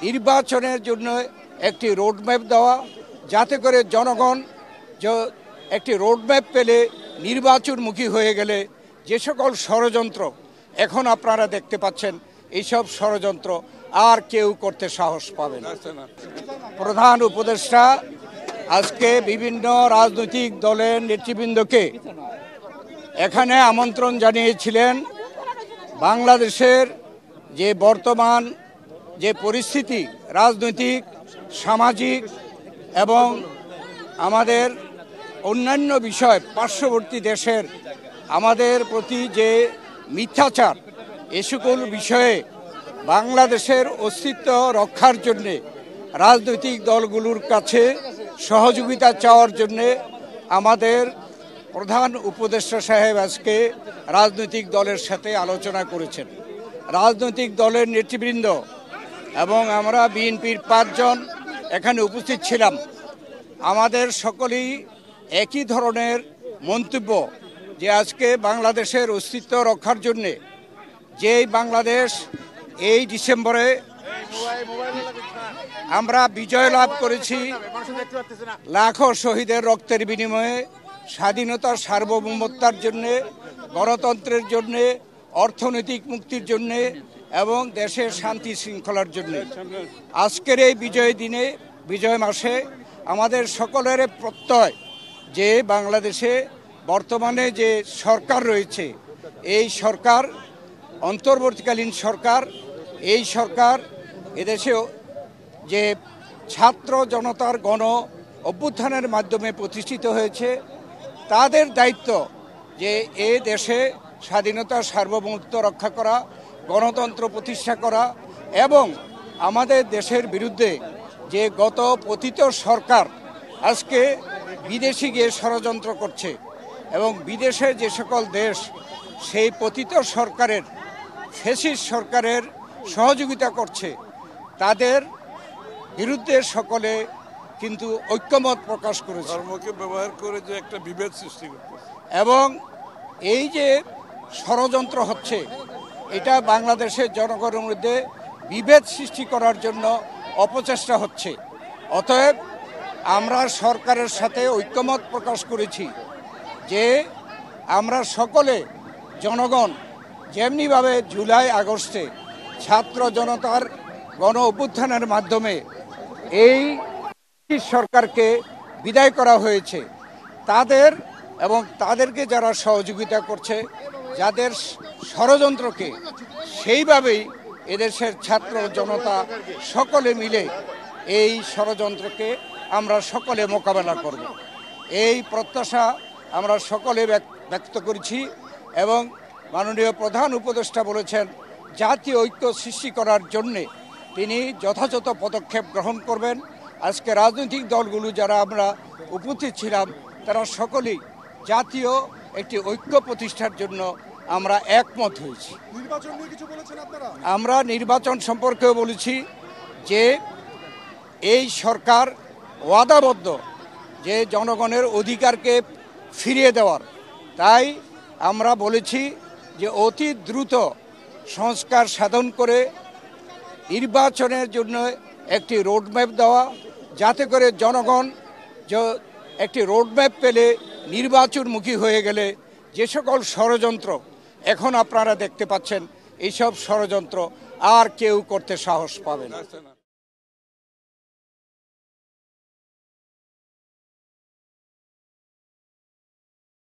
নির্বাচনের জন্য একটি রোডম্যাপ দেওয়া, যাতে করে জনগণ একটি রোডম্যাপ পেলে নির্বাচনমুখী হয়ে গেলে যে সকল ষড়যন্ত্র এখন আপনারা দেখতে পাচ্ছেন, এইসব ষড়যন্ত্র আর কেউ করতে সাহস পাবে না। প্রধান উপদেষ্টা আজকে বিভিন্ন রাজনৈতিক দলের নেতৃবৃন্দকে এখানে আমন্ত্রণ জানিয়েছিলেন বাংলাদেশের যে বর্তমান যে পরিস্থিতি, রাজনৈতিক, সামাজিক এবং আমাদের অন্যান্য বিষয়, পার্শ্ববর্তী দেশের আমাদের প্রতি যে মিথ্যাচার, এ সকল বিষয়ে বাংলাদেশের অস্তিত্ব রক্ষার জন্যে রাজনৈতিক দলগুলোর কাছে সহযোগিতা চাওয়ার জন্যে আমাদের প্রধান উপদেষ্টা সাহেব আজকে রাজনৈতিক দলের সাথে আলোচনা করেছেন। রাজনৈতিক দলের নেতৃবৃন্দ এবং আমরা বিএনপির 5 জন এখানে উপস্থিত ছিলাম। আমাদের সকলেই একই ধরনের মন্তব্য যে আজকে বাংলাদেশের অস্তিত্ব রক্ষার জন্যে, যেই বাংলাদেশ এই ডিসেম্বরে আমরা বিজয় লাভ করেছি, লাখো শহীদের রক্তের বিনিময়ে স্বাধীনতার সার্বভৌমত্বের জন্যে, গণতন্ত্রের জন্যে, অর্থনৈতিক মুক্তির জন্যে এবং দেশের শান্তি শৃঙ্খলার জন্য আজকের এই বিজয় দিনে, বিজয় মাসে আমাদের সকলের প্রত্যয় যে বাংলাদেশে বর্তমানে যে সরকার রয়েছে, এই সরকার অন্তর্বর্তীকালীন সরকার, এই সরকার এদেশে যে ছাত্র জনতার গণ অভ্যুত্থানের মাধ্যমে প্রতিষ্ঠিত হয়েছে, তাদের দায়িত্ব যে এ দেশে স্বাধীনতার সার্বভৌমত্ব রক্ষা করা, গণতন্ত্র প্রতিষ্ঠা করা এবং আমাদের দেশের বিরুদ্ধে যে গত পতিত সরকার আজকে বিদেশে গিয়ে ষড়যন্ত্র করছে এবং বিদেশে যে সকল দেশ সেই পতিত সরকারের, ফ্যাসিস্ট সরকারের সহযোগিতা করছে, তাদের বিরুদ্ধে সকলে কিন্তু ঐক্যমত প্রকাশ করেছে। ধর্মকে ব্যবহার করে যে একটা বিভেদ সৃষ্টি করছে এবং এই যে ষড়যন্ত্র হচ্ছে, এটা বাংলাদেশের জনগণের মধ্যে বিভেদ সৃষ্টি করার জন্য অপচেষ্টা হচ্ছে। অতএব আমরা সরকারের সাথে ঐক্যমত প্রকাশ করেছি যে আমরা সকলে জনগণ যেমনিভাবে জুলাই আগস্টে ছাত্র জনতার গণ অভ্যুত্থানের মাধ্যমে এই সরকারকে বিদায় করা হয়েছে, তাদের এবং তাদেরকে যারা সহযোগিতা করছে, যাদের ষড়যন্ত্রকে, সেইভাবেই এদেশের ছাত্র জনতা সকলে মিলে এই ষড়যন্ত্রকে আমরা সকলে মোকাবেলা করব, এই প্রত্যাশা আমরা সকলে ব্যক্ত করেছি। এবং মাননীয় প্রধান উপদেষ্টা বলেছেন জাতীয় ঐক্য সৃষ্টি করার জন্যে তিনি যথাযথ পদক্ষেপ গ্রহণ করবেন। আজকে রাজনৈতিক দলগুলো যারা আমরা উপস্থিত ছিলাম, তারা সকলেই জাতীয় একটি ঐক্য প্রতিষ্ঠার জন্য আমরা একমত হয়েছি। আমরা নির্বাচন সম্পর্কেও বলেছি যে এই সরকার ওয়াদাবদ্ধ যে জনগণের অধিকারকে ফিরিয়ে দেওয়ার, তাই আমরা বলেছি যে অতি দ্রুত সংস্কার সাধন করে নির্বাচনের জন্য একটি রোডম্যাপ দেওয়া, যাতে করে জনগণ একটি রোডম্যাপ পেলে নির্বাচনমুখী হয়ে গেলে যে সকল ষড়যন্ত্র এখন আপনারা দেখতে পাচ্ছেন, এইসব ষড়যন্ত্র আর কেউ করতে সাহস পাবে না।